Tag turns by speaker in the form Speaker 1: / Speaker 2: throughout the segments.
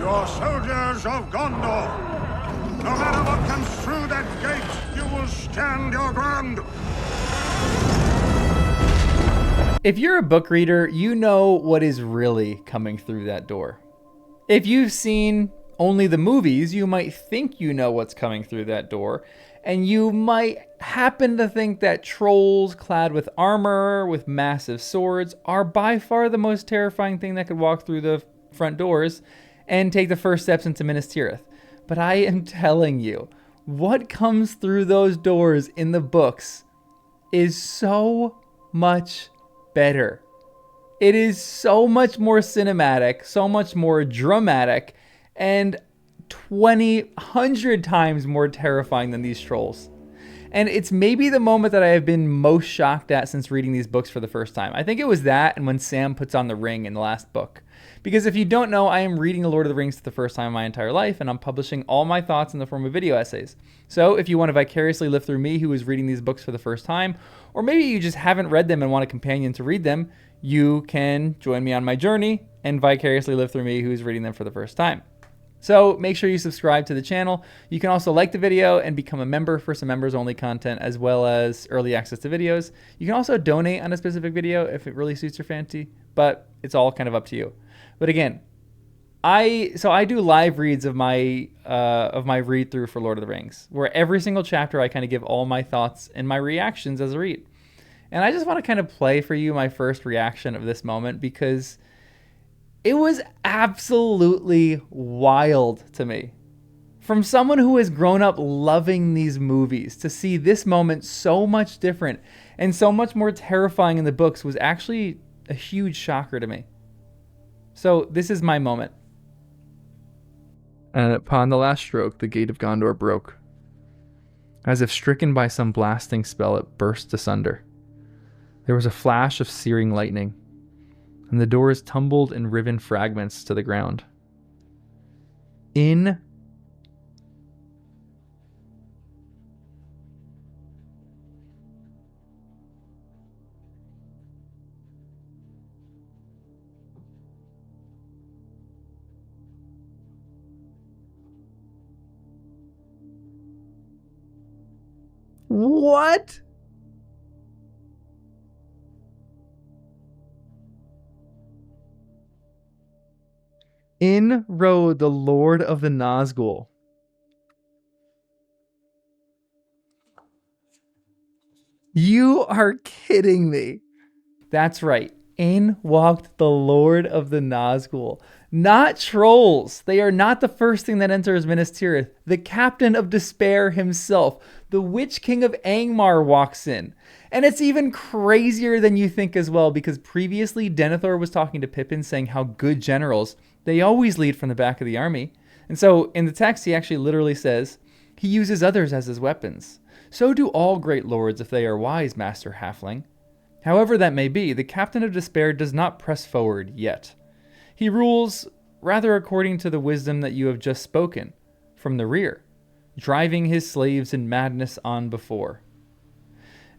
Speaker 1: You're soldiers of Gondor. No matter what comes through that gate, you will stand your ground.
Speaker 2: If you're a book reader, you know what is really coming through that door. If you've seen only the movies, you might think you know what's coming through that door, and you might happen to think that trolls clad with armor, with massive swords, are by far the most terrifying thing that could walk through the front doors and take the first steps into Minas Tirith. But I am telling you, what comes through those doors in the books is so much better. It is so much more cinematic, so much more dramatic, and 100 times more terrifying than these trolls. And it's maybe the moment that I have been most shocked at since reading these books for the first time. I think it was that and when Sam puts on the ring in the last book. Because if you don't know, I am reading The Lord of the Rings for the first time in my entire life, and I'm publishing all my thoughts in the form of video essays. So if you want to vicariously live through me who is reading these books for the first time, or maybe you just haven't read them and want a companion to read them, you can join me on my journey and vicariously live through me who's reading them for the first time. So make sure you subscribe to the channel. You can also like the video and become a member for some members only content as well as early access to videos. You can also donate on a specific video if it really suits your fancy, but it's all kind of up to you. But again, I do live reads of my read through for Lord of the Rings, where every single chapter I kind of give all my thoughts and my reactions as a read. And I just want to kind of play for you my first reaction of this moment because it was absolutely wild to me. From someone who has grown up loving these movies, to see this moment so much different and so much more terrifying in the books was actually a huge shocker to me. So this is my moment. And upon the last stroke, the gate of Gondor broke. As if stricken by some blasting spell, it burst asunder. There was a flash of searing lightning, and the doors tumbled in riven fragments to the ground. What? In rode the Lord of the Nazgul. You are kidding me. That's right. In walked the Lord of the Nazgul. Not trolls. They are not the first thing that enters Minas Tirith. The Captain of Despair himself, the Witch King of Angmar, walks in. And it's even crazier than you think as well, because previously Denethor was talking to Pippin saying how good generals, they always lead from the back of the army. And so in the text, he actually literally says, he uses others as his weapons. So do all great lords if they are wise, Master Halfling. However that may be, the Captain of Despair does not press forward yet. He rules rather according to the wisdom that you have just spoken, from the rear, driving his slaves in madness on before.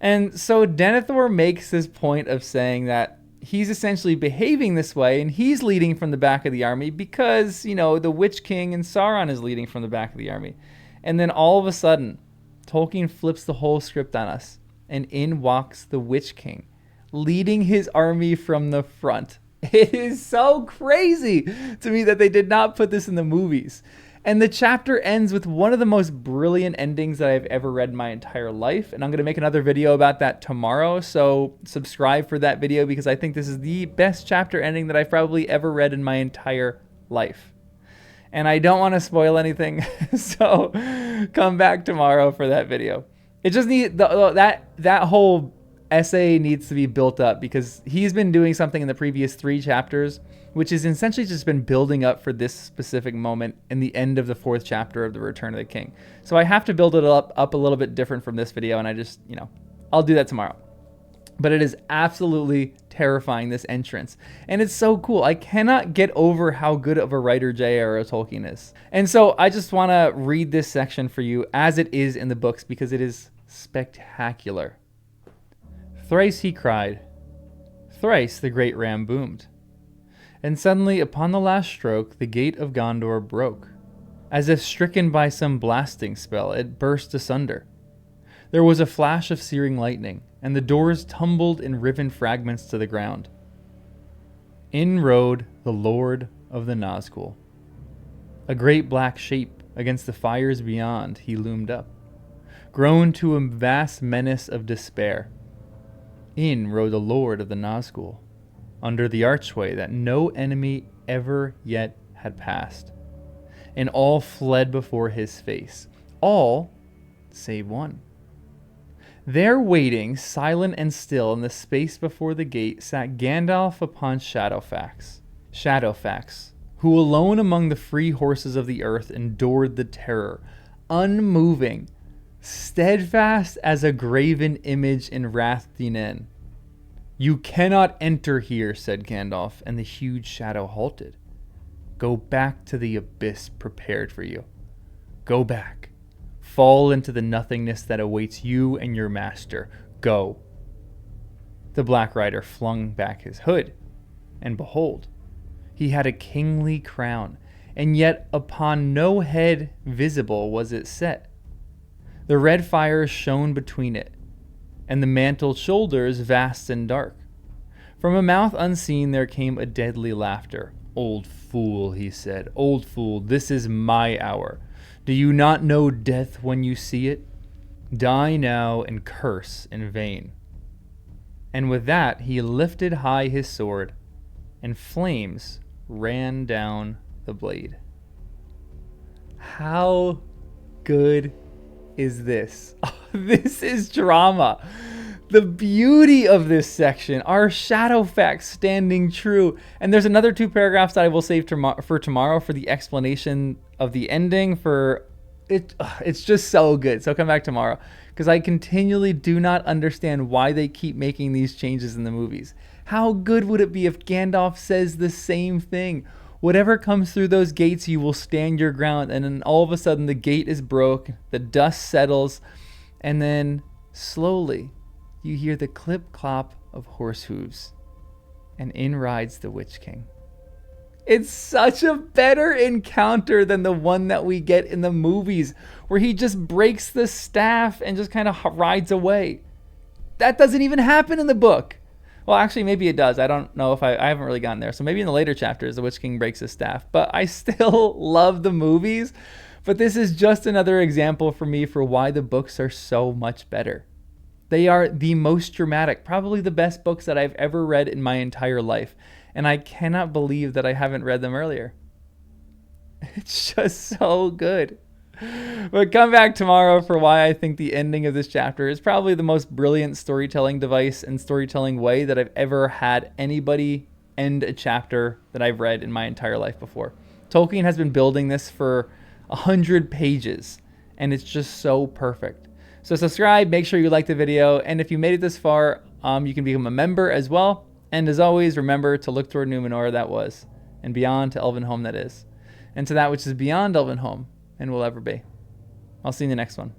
Speaker 2: And so Denethor makes this point of saying that he's essentially behaving this way and he's leading from the back of the army because, you know, the Witch King and Sauron is leading from the back of the army. And then all of a sudden, Tolkien flips the whole script on us and in walks the Witch King, leading his army from the front. It is so crazy to me that they did not put this in the movies. And the chapter ends with one of the most brilliant endings that I've ever read in my entire life. And I'm going to make another video about that tomorrow. So subscribe for that video because I think this is the best chapter ending that I've probably ever read in my entire life. And I don't want to spoil anything. So come back tomorrow for that video. It just needs that whole essay needs to be built up because he's been doing something in the previous 3 chapters, which has essentially just been building up for this specific moment in the end of the 4th chapter of The Return of the King. So I have to build it up a little bit different from this video, and I just, I'll do that tomorrow. But it is absolutely terrifying, this entrance. And it's so cool. I cannot get over how good of a writer J.R.R. Tolkien is. And so I just want to read this section for you as it is in the books because it is spectacular. Thrice he cried. Thrice the great ram boomed. And suddenly, upon the last stroke, the gate of Gondor broke. As if stricken by some blasting spell, it burst asunder. There was a flash of searing lightning, and the doors tumbled in riven fragments to the ground. In rode the Lord of the Nazgul. A great black shape against the fires beyond he loomed up, grown to a vast menace of despair. In rode the Lord of the Nazgul, under the archway that no enemy ever yet had passed, and all fled before his face, all save one. There waiting, silent and still, in the space before the gate, sat Gandalf upon Shadowfax, who alone among the free horses of the earth endured the terror, unmoving, steadfast as a graven image in Rath Dinen. You cannot enter here, said Gandalf, and the huge shadow halted. Go back to the abyss prepared for you. Go back. Fall into the nothingness that awaits you and your master. Go. The Black Rider flung back his hood, and behold, he had a kingly crown, and yet upon no head visible was it set. The red fire shone between it, and the mantled shoulders vast and dark. From a mouth unseen there came a deadly laughter. Old fool, he said, old fool, this is my hour. Do you not know death when you see it? Die now and curse in vain. And with that he lifted high his sword, and flames ran down the blade. How good is this? This is drama. The beauty of this section, our Shadowfax standing true. And there's another 2 paragraphs that I will save for tomorrow for the explanation of the ending. For it, it's just so good. So come back tomorrow, because I continually do not understand why they keep making these changes in the movies. How good would it be if Gandalf says the same thing? Whatever comes through those gates, you will stand your ground. And then all of a sudden the gate is broke, the dust settles, and then slowly you hear the clip-clop of horse hooves, and in rides the Witch King. It's such a better encounter than the one that we get in the movies, where he just breaks the staff and just kind of rides away. That doesn't even happen in the book. Well, actually, maybe it does. I don't know if I haven't really gotten there. So maybe in the later chapters, the Witch King breaks his staff. But I still love the movies. But this is just another example for me for why the books are so much better. They are the most dramatic, probably the best books that I've ever read in my entire life. And I cannot believe that I haven't read them earlier. It's just so good. But come back tomorrow for why I think the ending of this chapter is probably the most brilliant storytelling device and storytelling way that I've ever had anybody end a chapter that I've read in my entire life before. Tolkien has been building this for 100 pages, and it's just so perfect. So subscribe, make sure you like the video, and if you made it this far, you can become a member as well. And as always, remember to look toward Numenor, that was, and beyond to Elvenhome, that is, and to that which is beyond Elvenhome and will ever be. I'll see you in the next one.